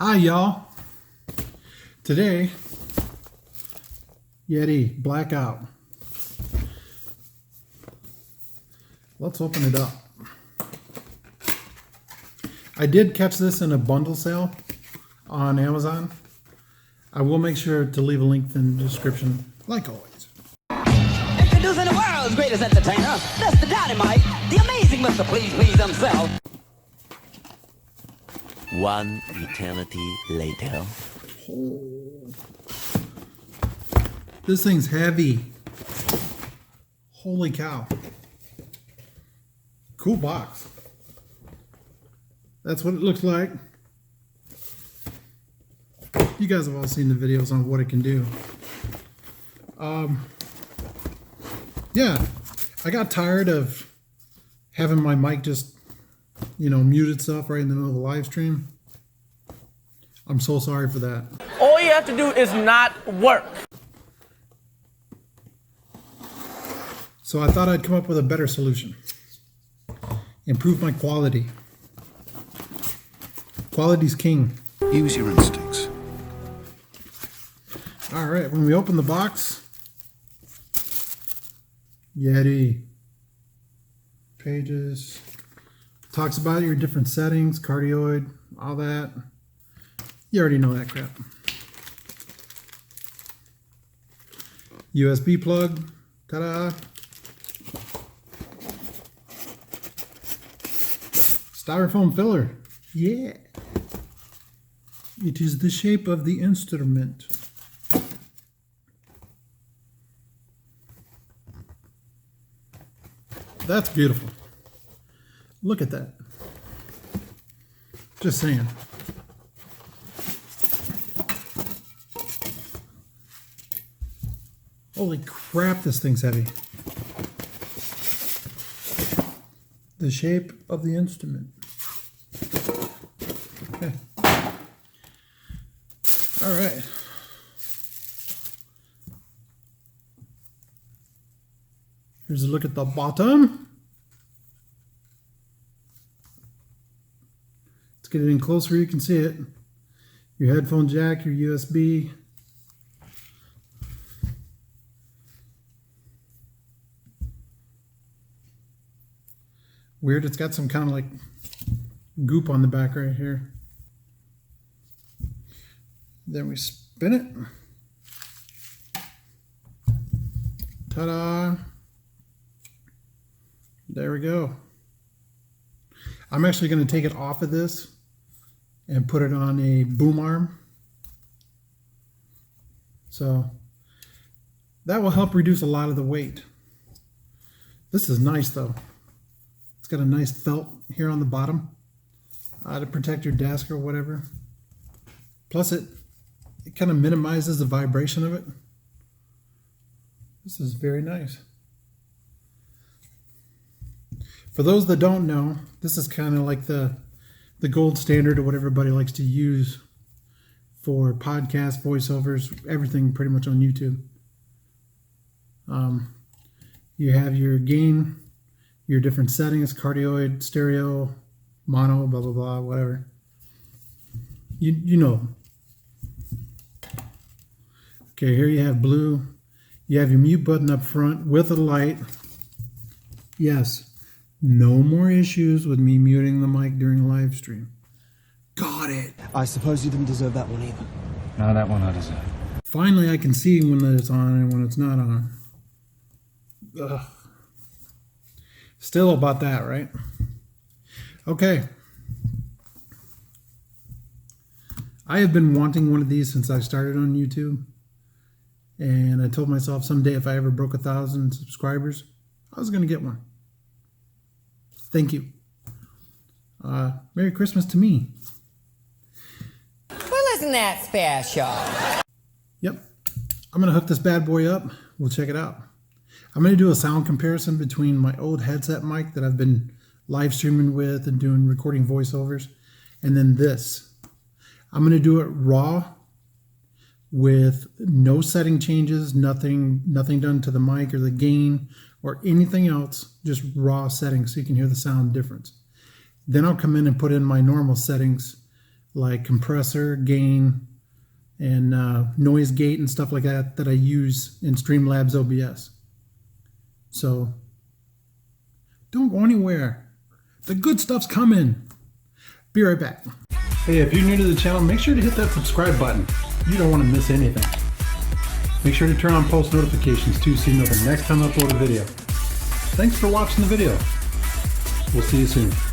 Hi y'all. Today, Yeti Blackout. Let's open it up. I did catch this in a bundle sale on Amazon. I will make sure to leave a link in the description, like always. Introducing the world's greatest entertainer, Mr. Dynamite, the amazing Mr. Please Please himself. One eternity later. Oh. This thing's heavy. Holy cow. Cool box. That's what it looks like. You guys have all seen the videos on what it can do. Yeah, I got tired of having my mic just, mute itself right in the middle of a live stream. I'm so sorry for that. All you have to do is not work. So I thought I'd come up with a better solution. Improve my quality. Quality's king. Use your instincts. All right, when we open the box, Yeti pages, talks about your different settings, cardioid, all that. You already know that crap. USB plug, ta-da. Styrofoam filler, yeah. It is the shape of the instrument. That's beautiful. Look at that. Just saying. Holy crap, this thing's heavy. The shape of the instrument. Okay. All right. Here's a look at the bottom. Let's get it in closer, you can see it. Your headphone jack, your USB. Weird, it's got some kind of like goop on the back right here. Then we spin it. Ta-da! There we go. I'm actually going to take it off of this and put it on a boom arm. So that will help reduce a lot of the weight. This is nice though. It's got a nice felt here on the bottom to protect your desk or whatever. Plus it kind of minimizes the vibration of it. This is very nice. For those that don't know, this is kind of like the gold standard of what everybody likes to use for podcasts, voiceovers, everything pretty much on YouTube. You have your gain, your different settings, cardioid, stereo, mono, blah, blah, blah, whatever. You know. Okay, here you have blue. You have your mute button up front with a light. Yes. No more issues with me muting the mic during a live stream. Got it. I suppose you didn't deserve that one either. No, that one I deserve. Finally, I can see when it's on and when it's not on. Ugh. Still about that, right? Okay. I have been wanting one of these since I started on YouTube. And I told myself someday if I ever broke 1,000 subscribers, I was going to get one. Thank you. Merry Christmas to me. Well, isn't that special? Yep. I'm going to hook this bad boy up. We'll check it out. I'm going to do a sound comparison between my old headset mic that I've been live streaming with and doing recording voiceovers, and then this. I'm going to do it raw with no setting changes, nothing done to the mic or the gain or anything else, just raw settings so you can hear the sound difference. Then I'll come in and put in my normal settings like compressor, gain, and noise gate and stuff like that that I use in Streamlabs OBS. So don't go anywhere. The good stuff's coming. Be right back. Hey, if you're new to the channel, make sure to hit that subscribe button. You don't want to miss anything. Make sure to turn on post notifications too so you know the next time I upload a video. Thanks for watching the video. We'll see you soon.